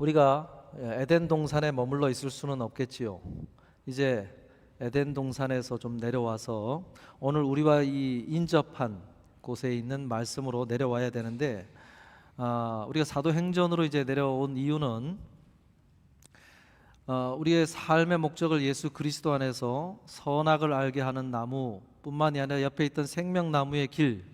우리가 에덴 동산에 머물러 있을 수는 없겠지요. 이제 에덴 동산에서 좀 내려와서 오늘 우리와 이 인접한 곳에 있는 말씀으로 내려와야 되는데, 우리가 사도행전으로 이제 내려온 이유는 우리의 삶의 목적을 예수 그리스도 안에서 선악을 알게 하는 나무뿐만이 아니라 옆에 있던 생명나무의 길,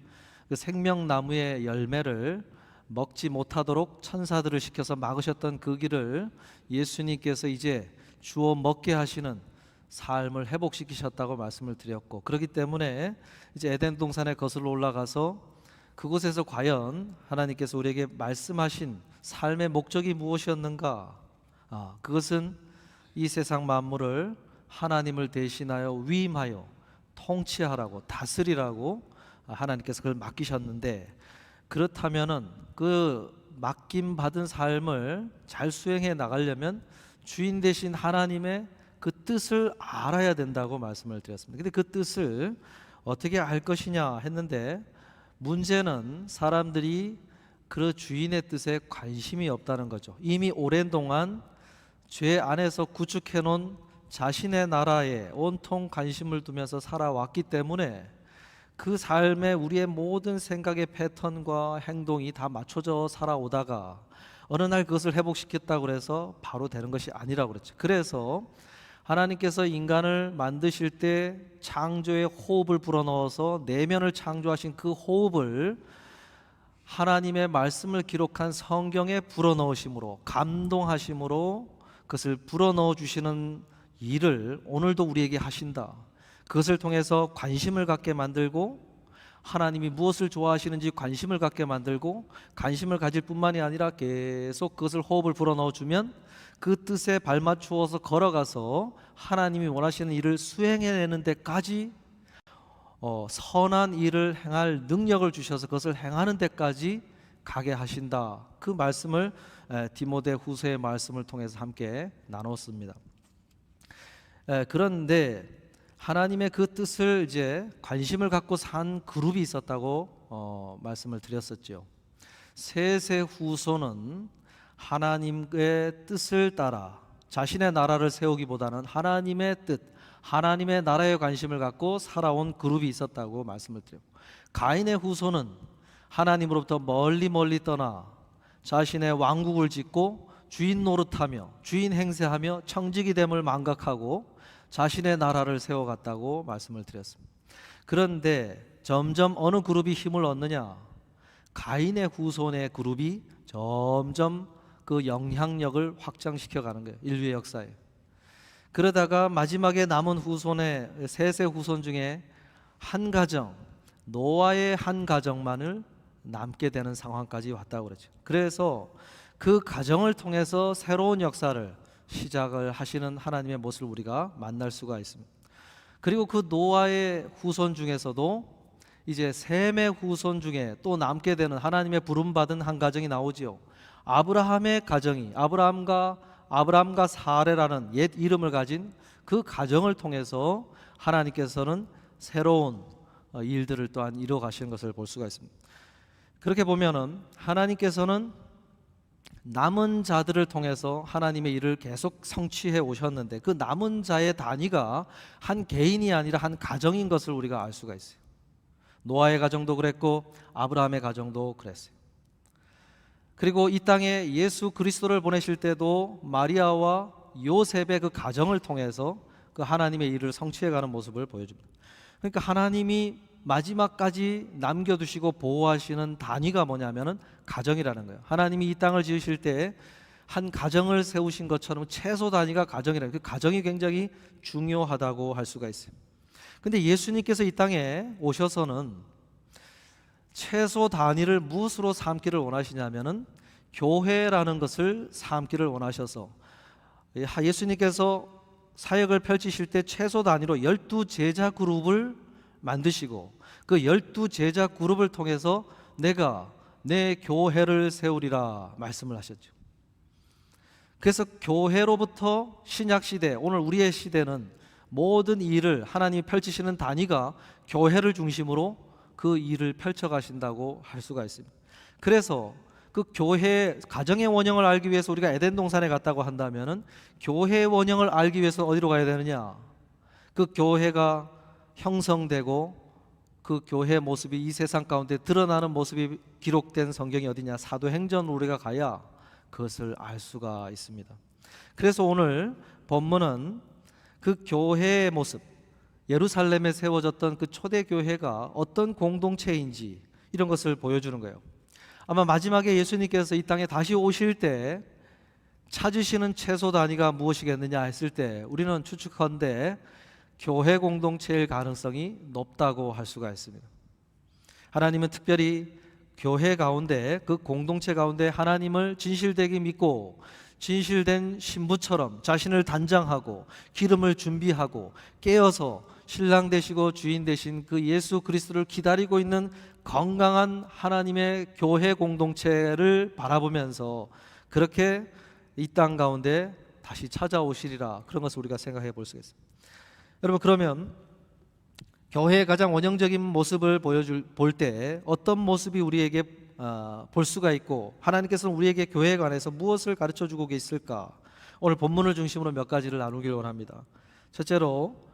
그 생명나무의 열매를 먹지 못하도록 천사들을 시켜서 막으셨던 그 길을 예수님께서 이제 주어 먹게 하시는 삶을 회복시키셨다고 말씀을 드렸고, 그렇기 때문에 이제 에덴 동산에 거슬러 올라가서 그곳에서 과연 하나님께서 우리에게 말씀하신 삶의 목적이 무엇이었는가? 그것은 이 세상 만물을 하나님을 대신하여 위임하여 통치하라고, 다스리라고 하나님께서 그걸 맡기셨는데, 그렇다면은 그 맡김 받은 삶을 잘 수행해 나가려면 주인 되신 하나님의 그 뜻을 알아야 된다고 말씀을 드렸습니다. 근데 그 뜻을 어떻게 알 것이냐 했는데, 문제는 사람들이 그 주인의 뜻에 관심이 없다는 거죠. 이미 오랜 동안 죄 안에서 구축해 놓은 자신의 나라에 온통 관심을 두면서 살아왔기 때문에 그 삶에 우리의 모든 생각의 패턴과 행동이 다 맞춰져 살아오다가 어느 날 그것을 회복시켰다고 해서 바로 되는 것이 아니라고 그랬죠. 그래서 하나님께서 인간을 만드실 때 창조의 호흡을 불어넣어서 내면을 창조하신 그 호흡을 하나님의 말씀을 기록한 성경에 불어넣으심으로, 감동하심으로 그것을 불어넣어 주시는 일을 오늘도 우리에게 하신다. 그것을 통해서 관심을 갖게 만들고, 하나님이 무엇을 좋아하시는지 관심을 갖게 만들고, 관심을 가질 뿐만이 아니라 계속 그것을 호흡을 불어넣어 주면 그 뜻에 발맞추어서 걸어가서 하나님이 원하시는 일을 수행해내는 데까지 선한 일을 행할 능력을 주셔서 그것을 행하는 데까지 가게 하신다. 그 말씀을 디모데 후서의 말씀을 통해서 함께 나눴습니다. 그런데 하나님의 그 뜻을 이제 관심을 갖고 산 그룹이 있었다고 말씀을 드렸었죠. 셋의 후손은 하나님의 뜻을 따라 자신의 나라를 세우기보다는 하나님의 뜻, 하나님의 나라에 관심을 갖고 살아온 그룹이 있었다고 말씀을 드려요. 가인의 후손은 하나님으로부터 멀리 떠나 자신의 왕국을 짓고 주인 노릇하며 주인 행세하며 청지기 됨을 망각하고 자신의 나라를 세워갔다고 말씀을 드렸습니다. 그런데 점점 어느 그룹이 힘을 얻느냐? 가인의 후손의 그룹이 점점 그 영향력을 확장시켜가는 거예요. 인류의 역사에. 그러다가 마지막에 남은 후손의 셋의 후손 중에 한 가정, 노아의 한 가정만을 남게 되는 상황까지 왔다고 그러죠. 그래서 그 가정을 통해서 새로운 역사를 시작을 하시는 하나님의 모습을 우리가 만날 수가 있습니다. 그리고 그 노아의 후손 중에서도 이제 셈의 후손 중에 또 남게 되는 하나님의 부름받은 한 가정이 나오지요. 아브라함의 가정이 아브라함과 사레라는 옛 이름을 가진 그 가정을 통해서 하나님께서는 새로운 일들을 또한 이루어 가시는 것을 볼 수가 있습니다. 그렇게 보면은 하나님께서는 남은 자들을 통해서 하나님의 일을 계속 성취해 오셨는데, 그 남은 자의 단위가 한 개인이 아니라 한 가정인 것을 우리가 알 수가 있어요. 노아의 가정도 그랬고 아브라함의 가정도 그랬어요. 그리고 이 땅에 예수 그리스도를 보내실 때도 마리아와 요셉의 그 가정을 통해서 그 하나님의 일을 성취해가는 모습을 보여줍니다. 그러니까 하나님이 마지막까지 남겨두시고 보호하시는 단위가 뭐냐면은 가정이라는 거예요. 하나님이 이 땅을 지으실 때 한 가정을 세우신 것처럼 최소 단위가 가정이라는, 그 가정이 굉장히 중요하다고 할 수가 있어요. 근데 예수님께서 이 땅에 오셔서는 최소 단위를 무엇으로 삼기를 원하시냐면은 교회라는 것을 삼기를 원하셔서, 예수님께서 사역을 펼치실 때 최소 단위로 12제자 그룹을 만드시고 그 12제자 그룹을 통해서 내가 내 교회를 세우리라 말씀을 하셨죠. 그래서 교회로부터 신약시대, 오늘 우리의 시대는 모든 일을 하나님이 펼치시는 단위가 교회를 중심으로 그 일을 펼쳐가신다고 할 수가 있습니다. 그래서 그 교회 가정의 원형을 알기 위해서 우리가 에덴 동산에 갔다고 한다면은 교회의 원형을 알기 위해서 어디로 가야 되느냐? 그 교회가 형성되고 그 교회 모습이 이 세상 가운데 드러나는 모습이 기록된 성경이 어디냐? 사도행전으로 우리가 가야 그것을 알 수가 있습니다. 그래서 오늘 본문은 그 교회의 모습, 예루살렘에 세워졌던 그 초대 교회가 어떤 공동체인지 이런 것을 보여주는 거예요. 아마 마지막에 예수님께서 이 땅에 다시 오실 때 찾으시는 최소 단위가 무엇이겠느냐 했을 때 우리는 추측컨대 교회 공동체일 가능성이 높다고 할 수가 있습니다. 하나님은 특별히 교회 가운데, 그 공동체 가운데 하나님을 진실되게 믿고 진실된 신부처럼 자신을 단장하고 기름을 준비하고 깨어서 신랑 되시고 주인 되신 그 예수 그리스도를 기다리고 있는 건강한 하나님의 교회 공동체를 바라보면서 그렇게 이 땅 가운데 다시 찾아오시리라, 그런 것을 우리가 생각해 볼 수 있습니다. 여러분, 그러면 교회의 가장 원형적인 모습을 볼 때 어떤 모습이 우리에게 볼 수가 있고 하나님께서는 우리에게 교회에 관해서 무엇을 가르쳐 주고 계실까? 오늘 본문을 중심으로 몇 가지를 나누기를 원합니다. 첫째로,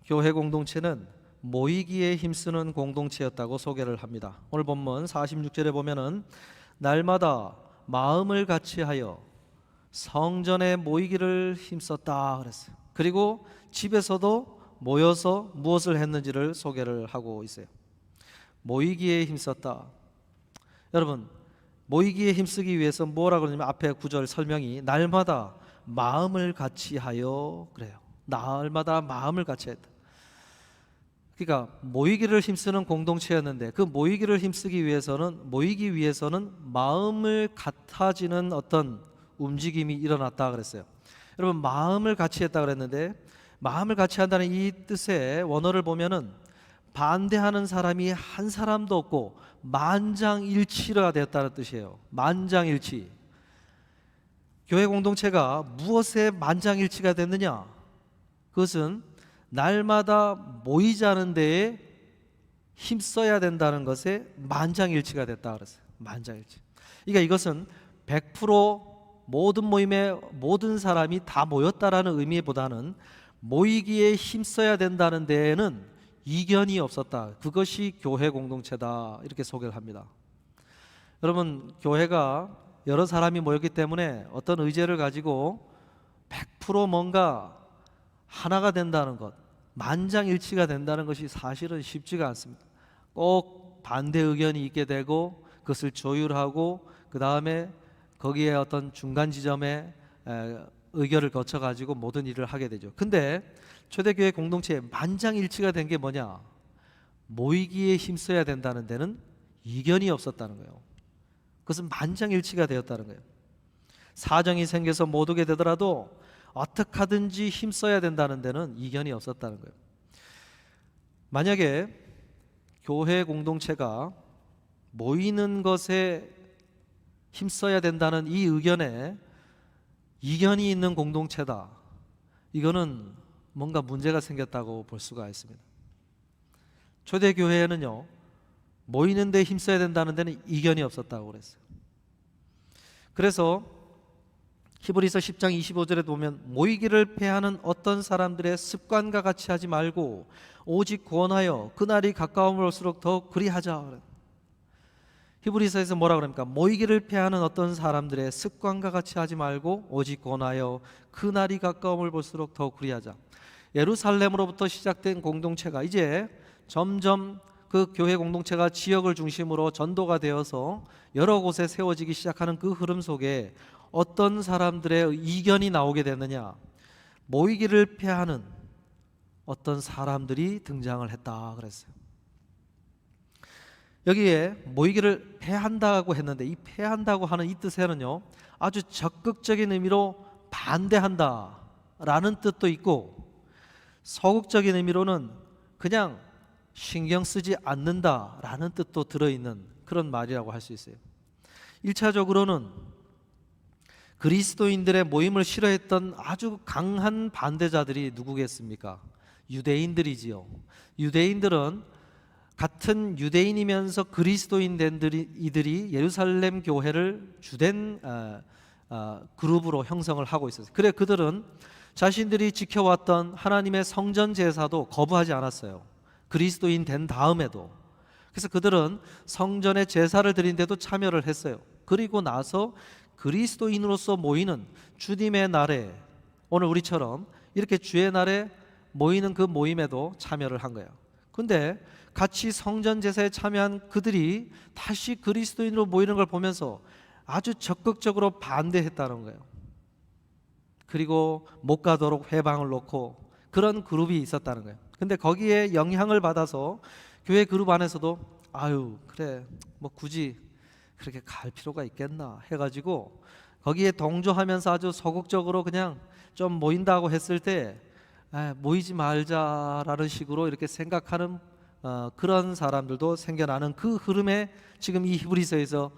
교회 공동체는 모이기에 힘쓰는 공동체였다고 소개를 합니다. 오늘 본문 46절에 보면은 날마다 마음을 같이하여 성전에 모이기를 힘썼다 그랬어요. 그리고 집에서도 모여서 무엇을 했는지를 소개를 하고 있어요. 모이기에 힘썼다. 여러분, 모이기에 힘쓰기 위해서 뭐라고 그러냐면 앞에 구절 설명이 날마다 마음을 같이하여 그래요. 날마다 마음을 같이했다. 그러니까 모이기를 힘쓰는 공동체였는데 그 모이기 위해서는 마음을 같아지는 어떤 움직임이 일어났다 그랬어요. 여러분, 마음을 같이 했다 그랬는데 마음을 같이 한다는 이 뜻의 원어를 보면은 반대하는 사람이 한 사람도 없고 만장일치가 되었다는 뜻이에요. 만장일치. 교회 공동체가 무엇에 만장일치가 됐느냐? 그것은 날마다 모이자는 데에 힘써야 된다는 것에 만장일치가 됐다 그랬어요. 만장일치. 그러니까 이것은 100% 모든 모임에 모든 사람이 다 모였다라는 의미보다는 모이기에 힘써야 된다는 데에는 이견이 없었다. 그것이 교회 공동체다. 이렇게 소개를 합니다. 여러분, 교회가 여러 사람이 모였기 때문에 어떤 의제를 가지고 100% 뭔가 하나가 된다는 것, 만장일치가 된다는 것이 사실은 쉽지가 않습니다. 꼭 반대 의견이 있게 되고 그것을 조율하고 그 다음에 거기에 어떤 중간 지점에 의결을 거쳐 가지고 모든 일을 하게 되죠. 근데 초대교회 공동체에 만장일치가 된 게 뭐냐? 모이기에 힘써야 된다는 데는 이견이 없었다는 거예요. 그것은 만장일치가 되었다는 거예요. 사정이 생겨서 못 오게 되더라도 어떻게 하든지 힘써야 된다는 데는 이견이 없었다는 거예요. 만약에 교회 공동체가 모이는 것에 힘써야 된다는 이 의견에 이견이 있는 공동체다, 이거는 뭔가 문제가 생겼다고 볼 수가 있습니다. 초대교회에는요, 모이는 데 힘써야 된다는 데는 이견이 없었다고 그랬어요. 그래서 히브리서 10장 25절에 보면 모이기를 패하는 어떤 사람들의 습관과 같이 하지 말고 오직 권하여 그날이 가까움을 올수록 더 그리하자. 히브리서에서 뭐라 그럽니까? 모이기를 패하는 어떤 사람들의 습관과 같이 하지 말고 오직 권하여 그날이 가까움을 볼수록 더 그리하자. 예루살렘으로부터 시작된 공동체가 이제 점점 그 교회 공동체가 지역을 중심으로 전도가 되어서 여러 곳에 세워지기 시작하는 그 흐름 속에 어떤 사람들의 이견이 나오게 됐느냐? 모이기를 패하는 어떤 사람들이 등장을 했다 그랬어요. 여기에 모이기를 패한다고 했는데 이 패한다고 하는 이 뜻에는요, 아주 적극적인 의미로 반대한다 라는 뜻도 있고 소극적인 의미로는 그냥 신경 쓰지 않는다 라는 뜻도 들어있는 그런 말이라고 할 수 있어요. 1차적으로는 그리스도인들의 모임을 싫어했던 아주 강한 반대자들이 누구겠습니까? 유대인들이지요. 유대인들은 같은 유대인이면서 그리스도인 된 이들이 예루살렘 교회를 주된 그룹으로 형성을 하고 있었어요. 그래 그들은 자신들이 지켜왔던 하나님의 성전 제사도 거부하지 않았어요. 그리스도인 된 다음에도. 그래서 그들은 성전의 제사를 드린데도 참여를 했어요. 그리고 나서 그리스도인으로서 모이는 주님의 날에, 오늘 우리처럼 이렇게 주의 날에 모이는 그 모임에도 참여를 한 거예요. 근데 같이 성전 제사에 참여한 그들이 다시 그리스도인으로 모이는 걸 보면서 아주 적극적으로 반대했다는 거예요. 그리고 못 가도록 회방을 놓고 그런 그룹이 있었다는 거예요. 근데 거기에 영향을 받아서 교회 그룹 안에서도 아유 그래 뭐 굳이 그렇게 갈 필요가 있겠나 해가지고 거기에 동조하면서 아주 소극적으로 그냥 좀 모인다고 했을 때 모이지 말자라는 식으로 이렇게 생각하는 그런 사람들도 생겨나는 그 흐름에 지금 이 히브리서에서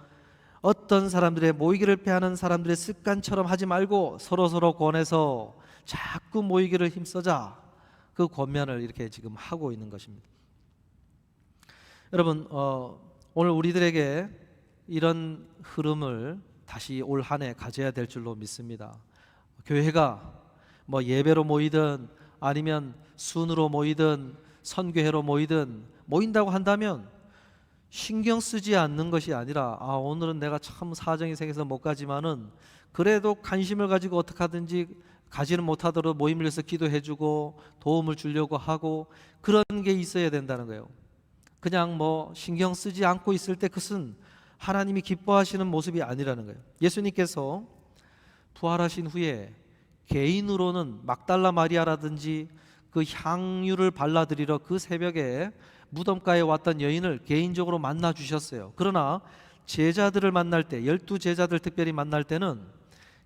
어떤 사람들의 모이기를 패하는 사람들의 습관처럼 하지 말고 서로 권해서 자꾸 모이기를 힘쓰자, 그 권면을 이렇게 지금 하고 있는 것입니다. 여러분 오늘 우리들에게 이런 흐름을 다시 올 한 해 가져야 될 줄로 믿습니다. 교회가 뭐 예배로 모이든 아니면 순으로 모이든 선교회로 모이든 모인다고 한다면 신경 쓰지 않는 것이 아니라 오늘은 내가 참 사정이 생겨서 못 가지만은 그래도 관심을 가지고 어떻게 하든지 가지는 못하도록 모임을 위해서 기도해주고 도움을 주려고 하고 그런 게 있어야 된다는 거예요. 그냥 뭐 신경 쓰지 않고 있을 때 그것은 하나님이 기뻐하시는 모습이 아니라는 거예요. 예수님께서 부활하신 후에 개인으로는 막달라 마리아라든지 그 향유를 발라드리러 그 새벽에 무덤가에 왔던 여인을 개인적으로 만나 주셨어요. 그러나 제자들을 만날 때, 12 제자들 특별히 만날 때는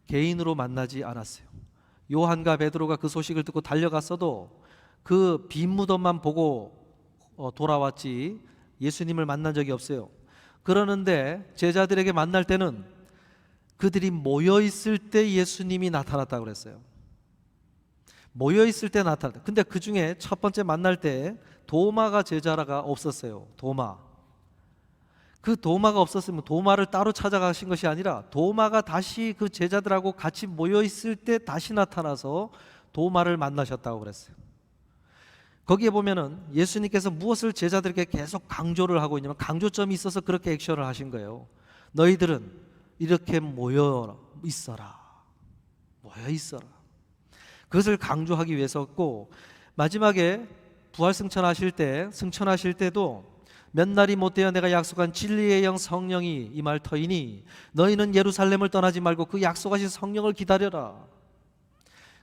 개인으로 만나지 않았어요. 요한과 베드로가 그 소식을 듣고 달려갔어도 그 빈 무덤만 보고 돌아왔지 예수님을 만난 적이 없어요. 그러는데 제자들에게 만날 때는 그들이 모여 있을 때 예수님이 나타났다고 그랬어요. 모여 있을 때 나타났다. 근데 그 중에 첫 번째 만날 때 도마가 제자가 없었어요. 그 도마가 없었으면 도마를 따로 찾아가신 것이 아니라 도마가 다시 그 제자들하고 같이 모여 있을 때 다시 나타나서 도마를 만나셨다고 그랬어요. 거기에 보면은 예수님께서 무엇을 제자들에게 계속 강조를 하고 있냐면 강조점이 있어서 그렇게 액션을 하신 거예요. 너희들은 이렇게 모여 있어라. 그것을 강조하기 위해서였고, 마지막에 부활 승천하실 때도 몇 날이 못되어 내가 약속한 진리의 영 성령이 임할 터이니 너희는 예루살렘을 떠나지 말고 그 약속하신 성령을 기다려라.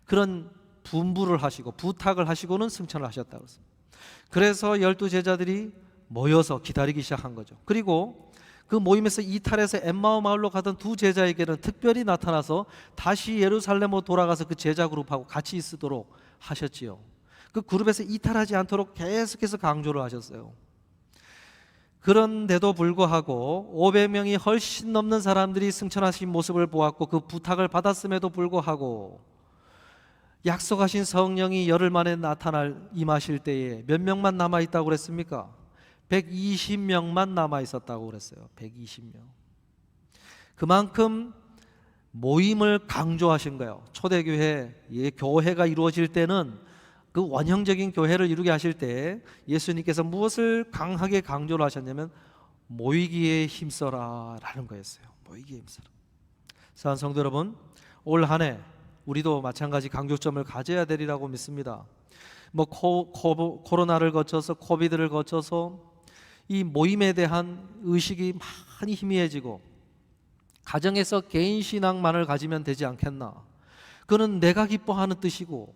그런 분부를 하시고 부탁을 하시고는 승천을 하셨다고 했습니다. 그래서 12 제자들이 모여서 기다리기 시작한 거죠. 그리고 그 모임에서 이탈해서 엠마오 마을로 가던 2 제자에게는 특별히 나타나서 다시 예루살렘으로 돌아가서 그 제자 그룹하고 같이 있도록 하셨지요. 그 그룹에서 이탈하지 않도록 계속해서 강조를 하셨어요. 그런데도 불구하고 500명이 훨씬 넘는 사람들이 승천하신 모습을 보았고 그 부탁을 받았음에도 불구하고 약속하신 성령이 열흘 만에 임하실 때에 몇 명만 남아있다고 그랬습니까? 120명만 남아있었다고 그랬어요. 120명. 그만큼 모임을 강조하신 거예요. 초대교회, 교회가 이루어질 때는 그 원형적인 교회를 이루게 하실 때 예수님께서 무엇을 강하게 강조를 하셨냐면 모이기에 힘써라 라는 거였어요. 모이기에 힘써라. 사랑하는 성도 여러분, 올 한 해 우리도 마찬가지 강조점을 가져야 되리라고 믿습니다. 뭐 코로나를 거쳐서 코비드를 거쳐서 이 모임에 대한 의식이 많이 희미해지고 가정에서 개인 신앙만을 가지면 되지 않겠나. 그는 내가 기뻐하는 뜻이고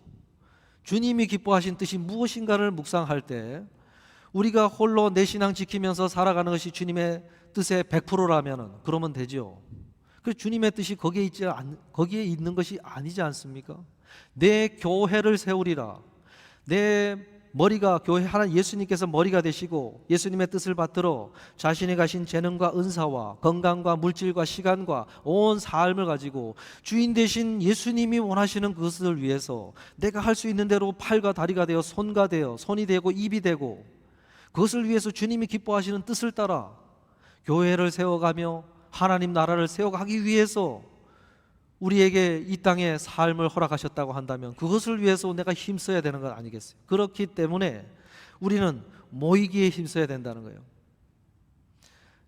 주님이 기뻐하신 뜻이 무엇인가를 묵상할 때 우리가 홀로 내 신앙 지키면서 살아가는 것이 주님의 뜻의 100%라면 그러면 되죠. 그 주님의 뜻이 거기에 있는 것이 아니지 않습니까? 내 교회를 세우리라. 내 머리가 교회 하나 예수님께서 머리가 되시고 예수님의 뜻을 받들어 자신이 가신 재능과 은사와 건강과 물질과 시간과 온 삶을 가지고 주인 되신 예수님이 원하시는 그것을 위해서 내가 할 수 있는 대로 팔과 다리가 되어 손이 되고 입이 되고 그것을 위해서 주님이 기뻐하시는 뜻을 따라 교회를 세워가며 하나님 나라를 세워가기 위해서 우리에게 이 땅에 삶을 허락하셨다고 한다면 그것을 위해서 내가 힘써야 되는 건 아니겠어요? 그렇기 때문에 우리는 모이기에 힘써야 된다는 거예요.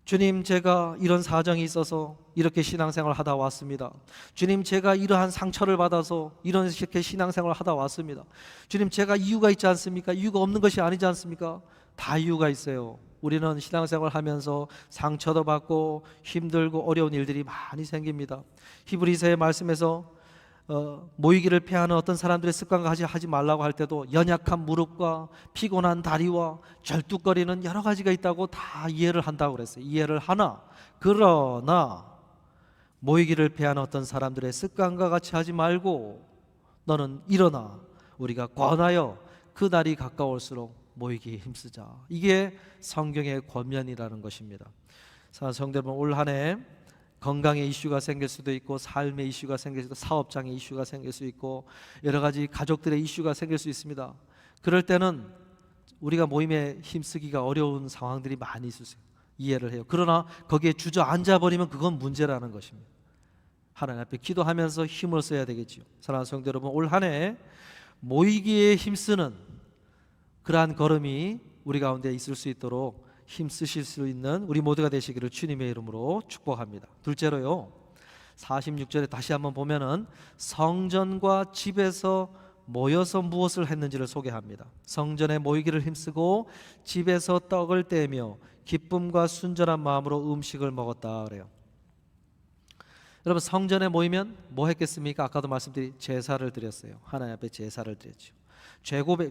주님, 제가 이런 사정이 있어서 이렇게 신앙생활을 하다 왔습니다. 주님, 제가 이러한 상처를 받아서 이렇게 신앙생활을 하다 왔습니다. 주님, 제가 이유가 있지 않습니까? 이유가 없는 것이 아니지 않습니까? 다 이유가 있어요. 우리는 신앙생활을 하면서 상처도 받고 힘들고 어려운 일들이 많이 생깁니다. 히브리서의 말씀에서 모이기를 피하는 어떤 사람들의 습관과 하지 말라고 할 때도 연약한 무릎과 피곤한 다리와 절뚝거리는 여러 가지가 있다고 다 이해를 한다고 그랬어요. 이해를 하나, 그러나 모이기를 피하는 어떤 사람들의 습관과 같이 하지 말고 너는 일어나 우리가 권하여 그 날이 가까울수록 모이기에 힘쓰자. 이게 성경의 권면이라는 것입니다. 성도 여러분, 올 한 해 건강의 이슈가 생길 수도 있고 삶의 이슈가 생길 수도 있고 사업장의 이슈가 생길 수 있고 여러 가지 가족들의 이슈가 생길 수 있습니다. 그럴 때는 우리가 모임에 힘쓰기가 어려운 상황들이 많이 있으세요. 이해를 해요. 그러나 거기에 주저앉아 버리면 그건 문제라는 것입니다. 하나님 앞에 기도하면서 힘을 써야 되겠죠. 사랑하는 성도 여러분, 올 한 해 모이기에 힘쓰는 그러한 걸음이 우리 가운데 있을 수 있도록 힘쓰실 수 있는 우리 모두가 되시기를 주님의 이름으로 축복합니다. 둘째로요, 46절에 다시 한번 보면은 성전과 집에서 모여서 무엇을 했는지를 소개합니다. 성전에 모이기를 힘쓰고 집에서 떡을 떼며 기쁨과 순전한 마음으로 음식을 먹었다 그래요. 여러분, 성전에 모이면 뭐 했겠습니까? 아까도 말씀드린 제사를 드렸어요. 하나님 앞에 제사를 드렸죠.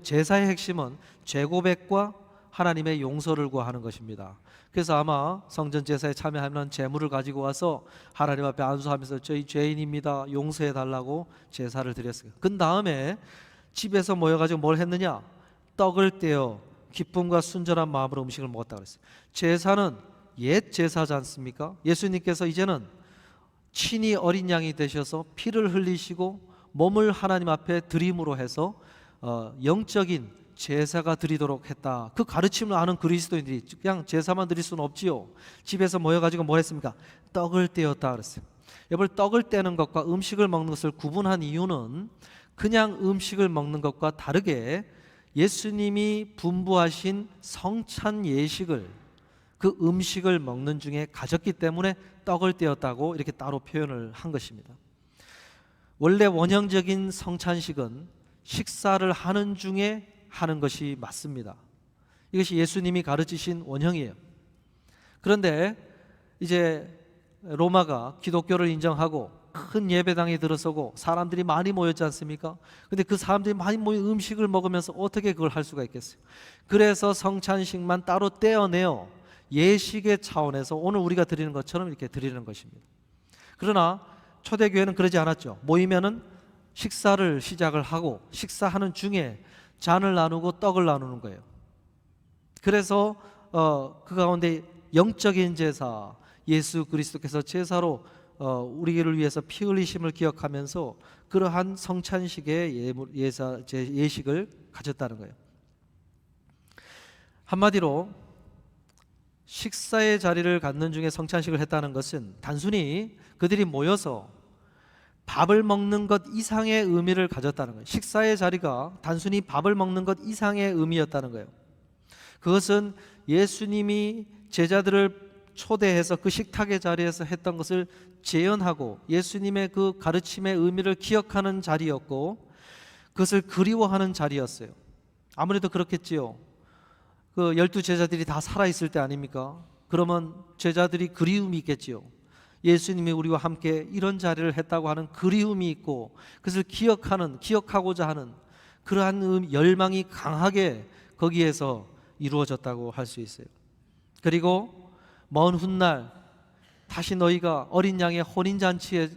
제사의 핵심은 죄고백과 하나님의 용서를 구하는 것입니다. 그래서 아마 성전 제사에 참여하면 제물을 가지고 와서 하나님 앞에 안수하면서 저희 죄인입니다, 용서해 달라고 제사를 드렸어요. 그 다음에 집에서 모여가지고 뭘 했느냐? 떡을 떼어 기쁨과 순전한 마음으로 음식을 먹었다 그랬어요. 제사는 옛 제사지 않습니까? 예수님께서 이제는 친히 어린 양이 되셔서 피를 흘리시고 몸을 하나님 앞에 드림으로 해서 영적인 제사가 드리도록 했다. 그 가르침을 아는 그리스도인들이 그냥 제사만 드릴 수는 없지요. 집에서 모여가지고 뭘 했습니까? 떡을 떼었다 그랬어요. 여러분, 떡을 떼는 것과 음식을 먹는 것을 구분한 이유는 그냥 음식을 먹는 것과 다르게 예수님이 분부하신 성찬 예식을 그 음식을 먹는 중에 가졌기 때문에 떡을 떼었다고 이렇게 따로 표현을 한 것입니다. 원래 원형적인 성찬식은 식사를 하는 중에 하는 것이 맞습니다. 이것이 예수님이 가르치신 원형이에요. 그런데 이제 로마가 기독교를 인정하고 큰 예배당에 들어서고 사람들이 많이 모였지 않습니까? 근데 그 사람들이 많이 모여 음식을 먹으면서 어떻게 그걸 할 수가 있겠어요? 그래서 성찬식만 따로 떼어내어 예식의 차원에서 오늘 우리가 드리는 것처럼 이렇게 드리는 것입니다. 그러나 초대교회는 그러지 않았죠. 모이면은 식사를 시작을 하고 식사하는 중에 잔을 나누고 떡을 나누는 거예요. 그래서 그 가운데 영적인 제사, 예수 그리스도께서 제사로 우리를 위해서 피 흘리심을 기억하면서 그러한 성찬식의 예식을 가졌다는 거예요. 한마디로 식사의 자리를 갖는 중에 성찬식을 했다는 것은 단순히 그들이 모여서 밥을 먹는 것 이상의 의미를 가졌다는 거예요. 식사의 자리가 단순히 밥을 먹는 것 이상의 의미였다는 거예요. 그것은 예수님이 제자들을 초대해서 그 식탁의 자리에서 했던 것을 재현하고 예수님의 그 가르침의 의미를 기억하는 자리였고 그것을 그리워하는 자리였어요. 아무래도 그렇겠지요. 그 12 제자들이 다 살아있을 때 아닙니까? 그러면 제자들이 그리움이 있겠지요. 예수님이 우리와 함께 이런 자리를 했다고 하는 그리움이 있고 그것을 기억하고자 하는 그러한 열망이 강하게 거기에서 이루어졌다고 할 수 있어요. 그리고 먼 훗날 다시 너희가 어린 양의 혼인잔치에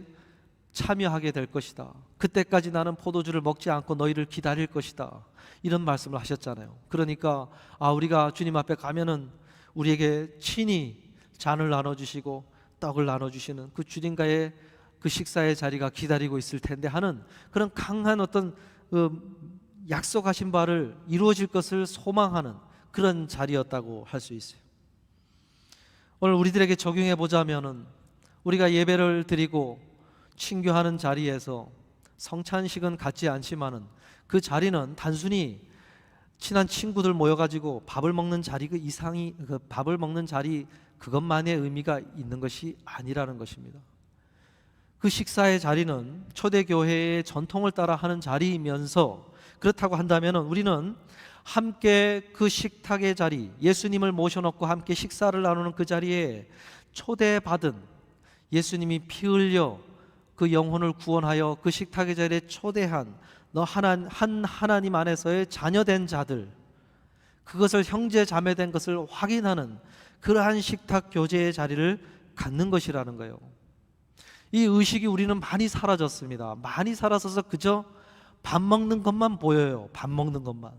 참여하게 될 것이다. 그때까지 나는 포도주를 먹지 않고 너희를 기다릴 것이다. 이런 말씀을 하셨잖아요. 그러니까 우리가 주님 앞에 가면은 우리에게 친히 잔을 나눠주시고 떡을 나눠주시는 그 주님과의 그 식사의 자리가 기다리고 있을 텐데 하는 그런 강한 어떤 약속하신 바를 이루어질 것을 소망하는 그런 자리였다고 할 수 있어요. 오늘 우리들에게 적용해 보자면은 우리가 예배를 드리고 친교하는 자리에서 성찬식은 같지 않지만은 그 자리는 단순히 친한 친구들 모여가지고 밥을 먹는 자리 그 이상이 그 밥을 먹는 자리 그것만의 의미가 있는 것이 아니라는 것입니다. 그 식사의 자리는 초대교회의 전통을 따라 하는 자리이면서 그렇다고 한다면 우리는 함께 그 식탁의 자리, 예수님을 모셔놓고 함께 식사를 나누는 그 자리에 초대받은 예수님이 피 흘려 그 영혼을 구원하여 그 식탁의 자리에 초대한 하나님 안에서의 자녀된 자들, 그것을 형제 자매된 것을 확인하는 그러한 식탁 교제의 자리를 갖는 것이라는 거예요. 이 의식이 우리는 많이 사라졌습니다. 많이 사라져서 그저 밥 먹는 것만 보여요. 밥 먹는 것만.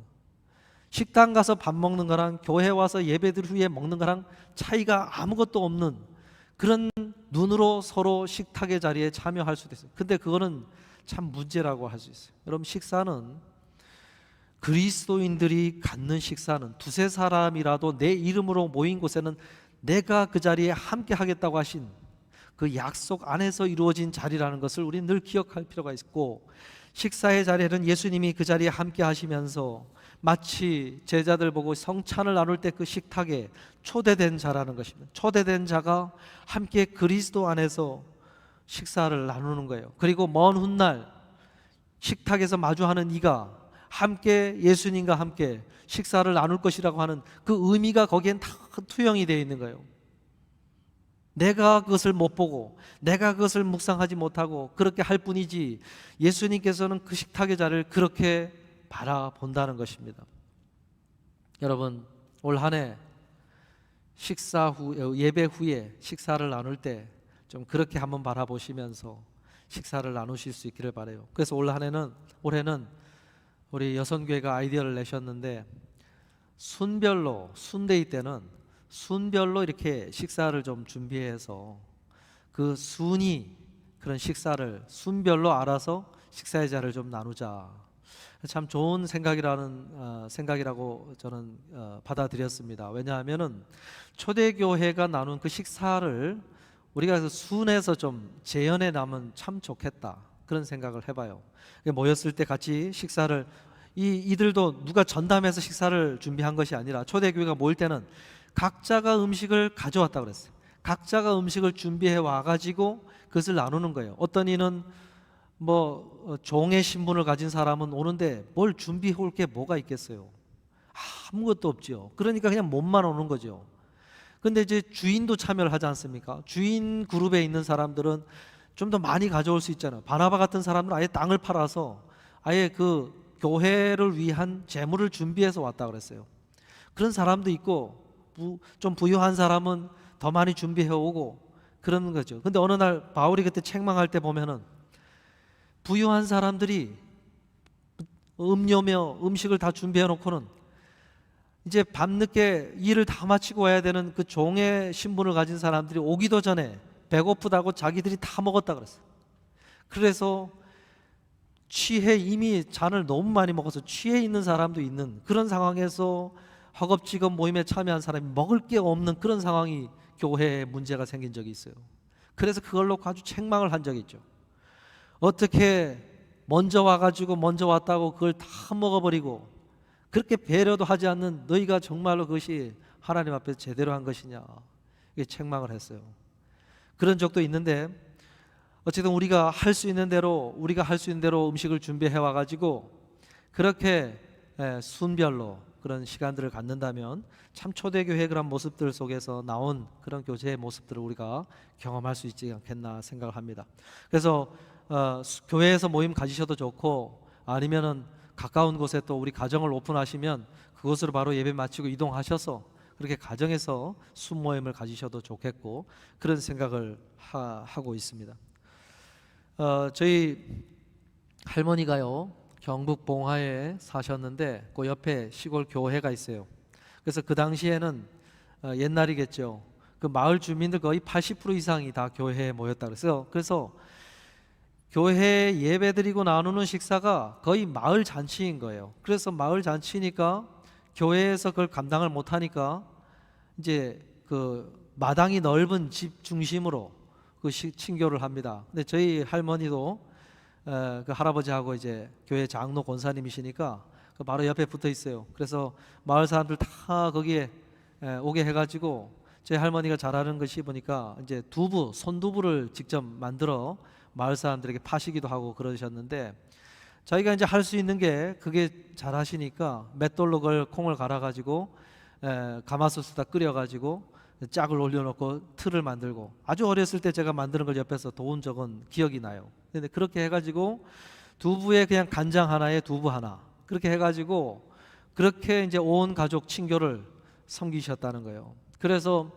식당 가서 밥 먹는 거랑 교회 와서 예배들 후에 먹는 거랑 차이가 아무것도 없는 그런 눈으로 서로 식탁의 자리에 참여할 수도 있어요. 근데 그거는 참 문제라고 할 수 있어요. 여러분, 식사는 그리스도인들이 갖는 식사는 두세 사람이라도 내 이름으로 모인 곳에는 내가 그 자리에 함께 하겠다고 하신 그 약속 안에서 이루어진 자리라는 것을 우리는 늘 기억할 필요가 있고, 식사의 자리에는 예수님이 그 자리에 함께 하시면서 마치 제자들 보고 성찬을 나눌 때 그 식탁에 초대된 자라는 것입니다. 초대된 자가 함께 그리스도 안에서 식사를 나누는 거예요. 그리고 먼 훗날 식탁에서 마주하는 이가 함께 예수님과 함께 식사를 나눌 것이라고 하는 그 의미가 거기엔 다 투영이 되어 있는 거예요. 내가 그것을 못 보고 내가 그것을 묵상하지 못하고 그렇게 할 뿐이지 예수님께서는 그 식탁의 자리를 그렇게 바라본다는 것입니다. 여러분, 올 한 해 식사 후 예배 후에 식사를 나눌 때 좀 그렇게 한번 바라보시면서 식사를 나누실 수 있기를 바라요. 그래서 올해는 우리 여성교회가 아이디어를 내셨는데 순데이 때는 순별로 이렇게 식사를 좀 준비해서 그 순이 그런 식사를 순별로 알아서 식사의 자리를 좀 나누자. 참 좋은 생각이라고 저는 받아들였습니다. 왜냐하면은 초대교회가 나눈 그 식사를 우리가 그 순에서 좀 재현해 나면 참 좋겠다, 그런 생각을 해봐요. 모였을 때 같이 식사를 이들도 누가 전담해서 식사를 준비한 것이 아니라 초대교회가 모일 때는 각자가 음식을 가져왔다 그랬어요. 각자가 음식을 준비해 와가지고 그것을 나누는 거예요. 어떤 이는 종의 신분을 가진 사람은 오는데 뭘 준비해 올 게 뭐가 있겠어요? 아무것도 없죠. 그러니까 그냥 몸만 오는 거죠. 근데 이제 주인도 참여를 하지 않습니까? 주인 그룹에 있는 사람들은 좀 더 많이 가져올 수 있잖아요. 바나바 같은 사람은 아예 땅을 팔아서 아예 그 교회를 위한 재물을 준비해서 왔다 그랬어요. 그런 사람도 있고 좀 부유한 사람은 더 많이 준비해 오고 그러는 거죠. 근데 어느 날 바울이 그때 책망할 때 보면은 부유한 사람들이 음료며 음식을 다 준비해 놓고는 이제 밤늦게 일을 다 마치고 와야 되는 그 종의 신분을 가진 사람들이 오기도 전에 배고프다고 자기들이 다 먹었다 그랬어요. 그래서 이미 잔을 너무 많이 먹어서 취해 있는 사람도 있는 그런 상황에서 허겁지겁 모임에 참여한 사람이 먹을 게 없는 그런 상황이 교회에 문제가 생긴 적이 있어요. 그래서 그걸 놓고 아주 책망을 한 적이 있죠. 어떻게 먼저 왔다고 그걸 다 먹어버리고 그렇게 배려도 하지 않는 너희가 정말로 그것이 하나님 앞에서 제대로 한 것이냐, 이게 책망을 했어요. 그런 적도 있는데 어쨌든 우리가 할 수 있는 대로 음식을 준비해 와가지고 그렇게 순별로 그런 시간들을 갖는다면 참 초대교회 그런 모습들 속에서 나온 그런 교제의 모습들을 우리가 경험할 수 있지 않겠나 생각을 합니다. 그래서 교회에서 모임 가지셔도 좋고 아니면은 가까운 곳에 또 우리 가정을 오픈하시면 그곳으로 바로 예배 마치고 이동하셔서 그렇게 가정에서 순모임을 가지셔도 좋겠고 그런 생각을 하고 있습니다. 저희 할머니가요 경북 봉화에 사셨는데 그 옆에 시골 교회가 있어요. 그래서 그 당시에는 옛날이겠죠. 그 마을 주민들 거의 80% 이상이 다 교회에 모였다 그래서 교회 예배드리고 나누는 식사가 거의 마을 잔치인 거예요. 그래서 마을 잔치니까 교회에서 그걸 감당을 못하니까 이제 그 마당이 넓은 집 중심으로 그 친교를 합니다. 근데 저희 할머니도 그 할아버지하고 이제 교회 장로 권사님이시니까 그 바로 옆에 붙어 있어요. 그래서 마을 사람들 다 거기에 오게 해가지고 저희 할머니가 잘하는 것이 보니까 이제 두부, 손두부를 직접 만들어 마을 사람들에게 파시기도 하고 그러셨는데, 자기가 이제 할 수 있는 게 그게 잘하시니까 맷돌로 그걸 콩을 갈아가지고 가마솥에다 끓여가지고 짝을 올려놓고 틀을 만들고, 아주 어렸을 때 제가 만드는 걸 옆에서 도운 적은 기억이 나요. 근데 그렇게 해가지고 두부에 그냥 간장 하나에 두부 하나 그렇게 해가지고 그렇게 이제 온 가족 친교를 섬기셨다는 거예요. 그래서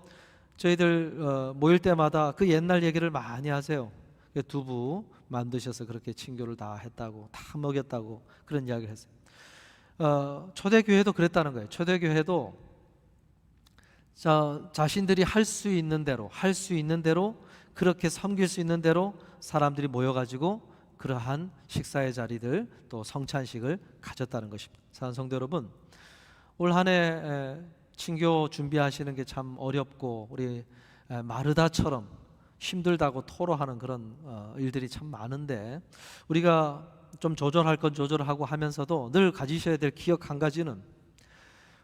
저희들 모일 때마다 그 옛날 얘기를 많이 하세요. 두부 만드셔서 그렇게 친교를 다 했다고, 다 먹였다고 그런 이야기를 했어요. 초대교회도 그랬다는 거예요. 초대교회도 자신들이 할 수 있는 대로 그렇게 섬길 수 있는 대로 사람들이 모여가지고 그러한 식사의 자리들, 또 성찬식을 가졌다는 것입니다. 사랑하는 성도 여러분, 올 한 해 친교 준비하시는 게 참 어렵고 우리 마르다처럼 힘들다고 토로하는 그런 일들이 참 많은데, 우리가 좀 조절할 건 조절하고 하면서도 늘 가지셔야 될 기억 한 가지는,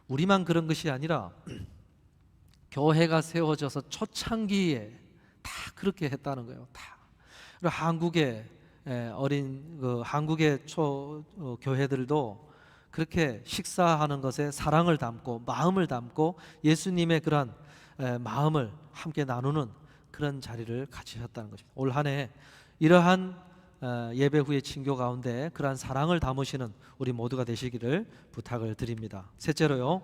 우리만 그런 것이 아니라 교회가 세워져서 초창기에 다 그렇게 했다는 거예요. 다. 그리고 한국의 한국의 교회들도 그렇게 식사하는 것에 사랑을 담고 마음을 담고 예수님의 그러한 마음을 함께 나누는 그런 자리를 가지셨다는 것입니다. 올 한 해 이러한 예배 후의 친교 가운데 그러한 사랑을 담으시는 우리 모두가 되시기를 부탁을 드립니다. 셋째로요,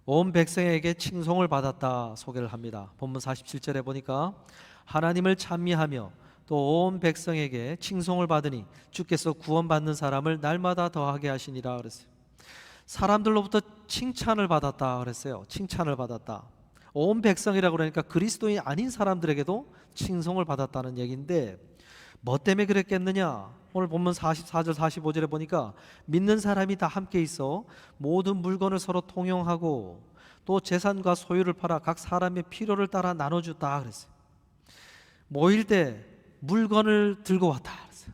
온 백성에게 칭송을 받았다 소개를 합니다. 본문 47절에 보니까 하나님을 찬미하며 또 온 백성에게 칭송을 받으니 주께서 구원받는 사람을 날마다 더하게 하시니라 그랬어요. 사람들로부터 칭찬을 받았다 그랬어요. 칭찬을 받았다. 온 백성이라고 그러니까 그리스도인이 아닌 사람들에게도 칭송을 받았다는 얘기인데, 뭐 때문에 그랬겠느냐? 오늘 본문 44절 45절에 보니까 믿는 사람이 다 함께 있어 모든 물건을 서로 통용하고 또 재산과 소유를 팔아 각 사람의 필요를 따라 나눠줬다 그랬어요. 모일 때 물건을 들고 왔다 그랬어요.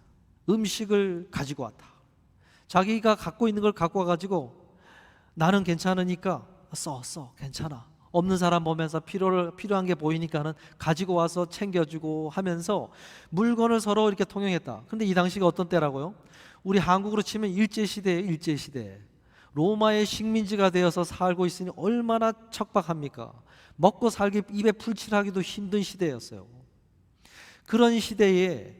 음식을 가지고 왔다. 자기가 갖고 있는 걸 갖고 와가지고 나는 괜찮으니까 써 괜찮아. 없는 사람 보면서 필요한 게 보이니까는 가지고 와서 챙겨주고 하면서 물건을 서로 이렇게 통용했다. 근데 이 당시가 어떤 때라고요? 우리 한국으로 치면 일제시대예요. 일제시대. 로마의 식민지가 되어서 살고 있으니 얼마나 척박합니까? 먹고 살기 입에 풀칠하기도 힘든 시대였어요. 그런 시대에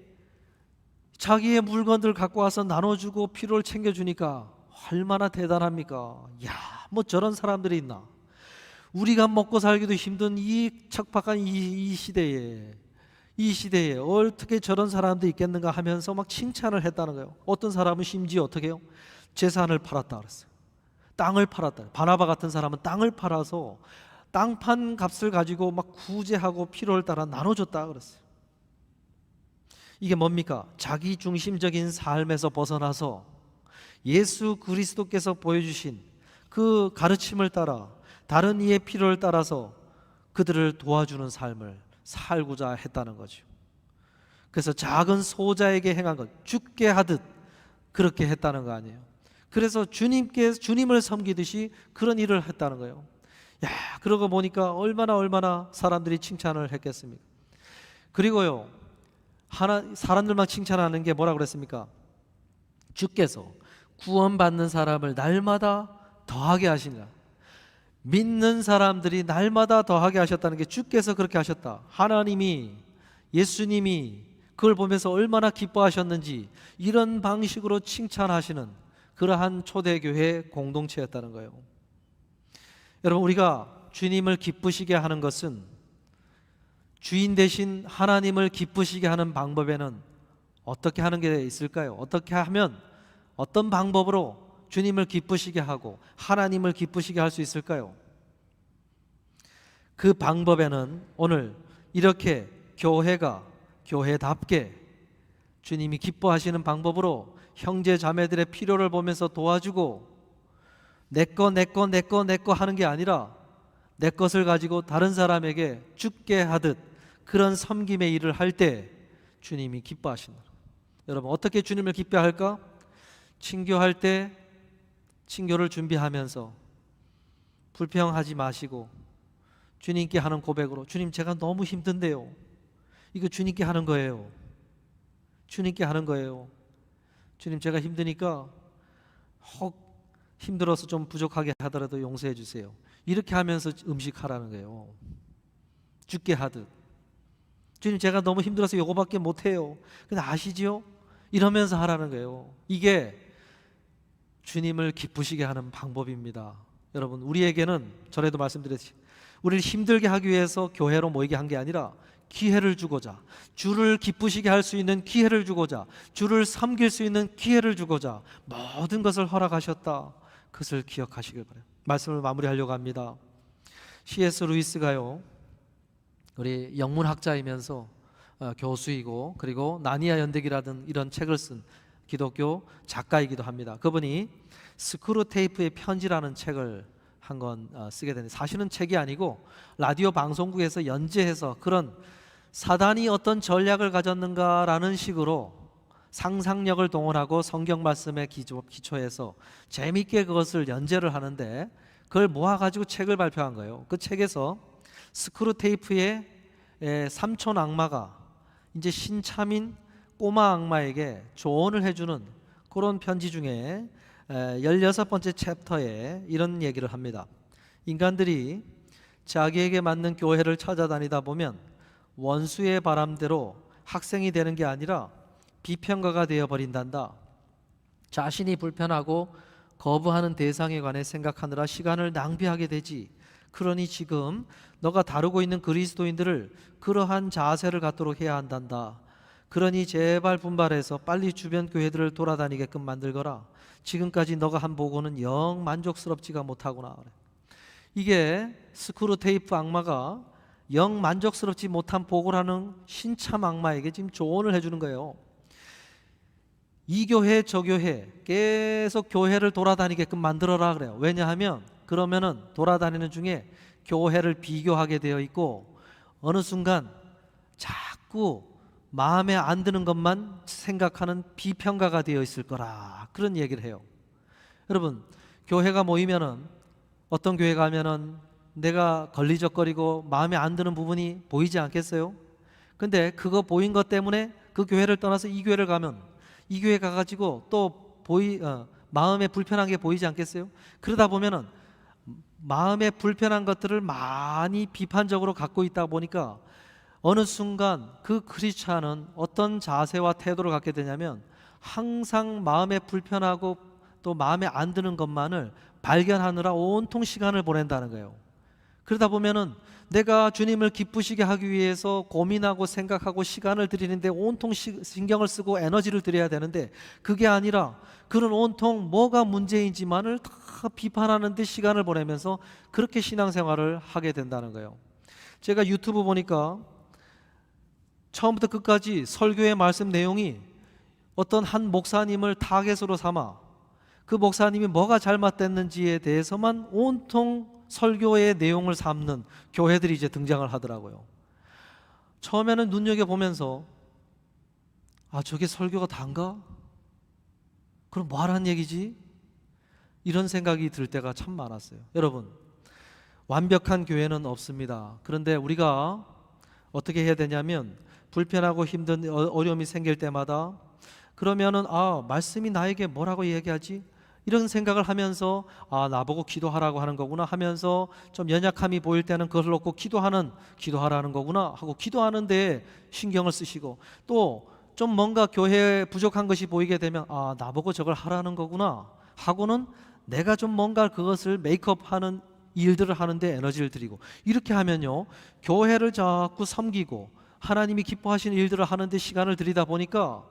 자기의 물건들 갖고 와서 나눠주고 필요를 챙겨주니까 얼마나 대단합니까? 야, 뭐 저런 사람들이 있나? 우리가 먹고 살기도 힘든 이 척박한 이 시대에 어떻게 저런 사람도 있겠는가 하면서 막 칭찬을 했다는 거예요. 어떤 사람은 심지어 어떻게 해요? 재산을 팔았다 그랬어요. 땅을 팔았다. 바나바 같은 사람은 땅을 팔아서 땅판 값을 가지고 막 구제하고 필요를 따라 나눠줬다 그랬어요. 이게 뭡니까? 자기 중심적인 삶에서 벗어나서 예수 그리스도께서 보여주신 그 가르침을 따라 다른 이의 필요를 따라서 그들을 도와주는 삶을 살고자 했다는 거죠. 그래서 작은 소자에게 행한 것, 죽게 하듯 그렇게 했다는 거 아니에요. 그래서 주님을 섬기듯이 그런 일을 했다는 거예요. 야, 그러고 보니까 얼마나 사람들이 칭찬을 했겠습니까? 그리고요, 사람들만 칭찬하는 게 뭐라고 그랬습니까? 주께서 구원받는 사람을 날마다 더하게 하시니라. 믿는 사람들이 날마다 더하게 하셨다는 게 주께서 그렇게 하셨다. 하나님이, 예수님이 그걸 보면서 얼마나 기뻐하셨는지 이런 방식으로 칭찬하시는 그러한 초대교회 공동체였다는 거예요. 여러분, 우리가 주님을 기쁘시게 하는 것은, 주인 되신 하나님을 기쁘시게 하는 방법에는 어떻게 하는 게 있을까요? 어떻게 하면, 어떤 방법으로 주님을 기쁘시게 하고 하나님을 기쁘시게 할 수 있을까요? 그 방법에는 오늘 이렇게 교회가 교회답게 주님이 기뻐하시는 방법으로 형제 자매들의 필요를 보면서 도와주고 내 거 하는 게 아니라 내 것을 가지고 다른 사람에게 죽게 하듯 그런 섬김의 일을 할 때 주님이 기뻐하신다. 여러분, 어떻게 주님을 기뻐할까? 친교할 때 친교를 준비하면서 불평하지 마시고 주님께 하는 고백으로, 주님 제가 너무 힘든데요, 이거 주님께 하는 거예요. 주님께 하는 거예요. 주님 제가 힘드니까 혹 힘들어서 좀 부족하게 하더라도 용서해 주세요. 이렇게 하면서 음식하라는 거예요. 죽게 하듯. 주님 제가 너무 힘들어서 요거밖에 못해요. 근데 아시지요? 이러면서 하라는 거예요. 이게 주님을 기쁘시게 하는 방법입니다. 여러분, 우리에게는 전에도 말씀드렸지, 우리를 힘들게 하기 위해서 교회로 모이게 한 게 아니라 기회를 주고자, 주를 기쁘시게 할 수 있는 기회를 주고자, 주를 섬길 수 있는 기회를 주고자 모든 것을 허락하셨다. 그것을 기억하시길 바라요. 말씀을 마무리하려고 합니다. C.S. 루이스가요, 우리 영문학자이면서 교수이고 그리고 나니아 연대기라든 이런 책을 쓴 기독교 작가이기도 합니다. 그분이 스크루테이프의 편지라는 책을 한 권 쓰게 되는데, 사실은 책이 아니고 라디오 방송국에서 연재해서 그런 사단이 어떤 전략을 가졌는가라는 식으로 상상력을 동원하고 성경 말씀에 기초해서 재미있게 그것을 연재를 하는데, 그걸 모아가지고 책을 발표한 거예요. 그 책에서 스크루테이프의 삼촌 악마가 이제 신참인 꼬마 악마에게 조언을 해주는 그런 편지 중에 16번째 챕터에 이런 얘기를 합니다. 인간들이 자기에게 맞는 교회를 찾아다니다 보면 원수의 바람대로 학생이 되는 게 아니라 비평가가 되어버린단다. 자신이 불편하고 거부하는 대상에 관해 생각하느라 시간을 낭비하게 되지. 그러니 지금 너가 다루고 있는 그리스도인들을 그러한 자세를 갖도록 해야 한단다. 그러니 제발 분발해서 빨리 주변 교회들을 돌아다니게끔 만들거라. 지금까지 너가 한 보고는 영 만족스럽지가 못하구나. 이게 스크루테이프 악마가 영 만족스럽지 못한 보고라는 신참 악마에게 지금 조언을 해주는 거예요. 이 교회 저 교회 계속 교회를 돌아다니게끔 만들어라 그래요. 왜냐하면 그러면은 돌아다니는 중에 교회를 비교하게 되어 있고 어느 순간 자꾸 마음에 안 드는 것만 생각하는 비평가가 되어 있을 거라, 그런 얘기를 해요. 여러분, 교회가 모이면은, 어떤 교회 가면은 내가 걸리적거리고 마음에 안 드는 부분이 보이지 않겠어요? 근데 그거 보인 것 때문에 그 교회를 떠나서 이 교회를 가면 이 교회 가가지고 또 마음에 불편한 게 보이지 않겠어요? 그러다 보면은 마음에 불편한 것들을 많이 비판적으로 갖고 있다 보니까 어느 순간 그 크리스찬은 어떤 자세와 태도를 갖게 되냐면 항상 마음에 불편하고 또 마음에 안 드는 것만을 발견하느라 온통 시간을 보낸다는 거예요. 그러다 보면은 내가 주님을 기쁘시게 하기 위해서 고민하고 생각하고 시간을 들이는데 온통 신경을 쓰고 에너지를 들여야 되는데, 그게 아니라 그런 온통 뭐가 문제인지만을 다 비판하는 데 시간을 보내면서 그렇게 신앙생활을 하게 된다는 거예요. 제가 유튜브 보니까 처음부터 끝까지 설교의 말씀 내용이 어떤 한 목사님을 타겟으로 삼아 그 목사님이 뭐가 잘못됐는지에 대해서만 온통 설교의 내용을 삼는 교회들이 이제 등장을 하더라고요. 처음에는 눈여겨보면서 저게 설교가 단가? 그럼 뭐 하라는 얘기지? 이런 생각이 들 때가 참 많았어요. 여러분, 완벽한 교회는 없습니다. 그런데 우리가 어떻게 해야 되냐면, 불편하고 힘든 어려움이 생길 때마다 그러면은 말씀이 나에게 뭐라고 얘기하지? 이런 생각을 하면서 나보고 기도하라고 하는 거구나 하면서 좀 연약함이 보일 때는 그걸 놓고 기도하라는 거구나 하고 기도하는데 신경을 쓰시고, 또 좀 뭔가 교회에 부족한 것이 보이게 되면 나보고 저걸 하라는 거구나 하고는 내가 좀 뭔가 그것을 메이크업하는 일들을 하는데 에너지를 들이고, 이렇게 하면요 교회를 자꾸 섬기고 하나님이 기뻐하시는 일들을 하는데 시간을 들이다 보니까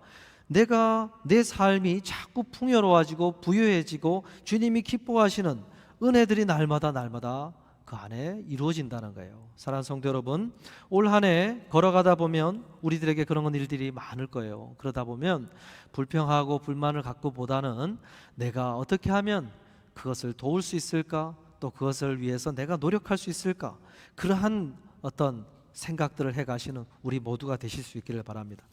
내 삶이 자꾸 풍요로워지고 부유해지고 주님이 기뻐하시는 은혜들이 날마다 그 안에 이루어진다는 거예요. 사랑하는 성도 여러분, 올 한 해 걸어가다 보면 우리들에게 그런 일들이 많을 거예요. 그러다 보면 불평하고 불만을 갖고 보다는 내가 어떻게 하면 그것을 도울 수 있을까? 또 그것을 위해서 내가 노력할 수 있을까? 그러한 어떤 생각들을 해 가시는 우리 모두가 되실 수 있기를 바랍니다.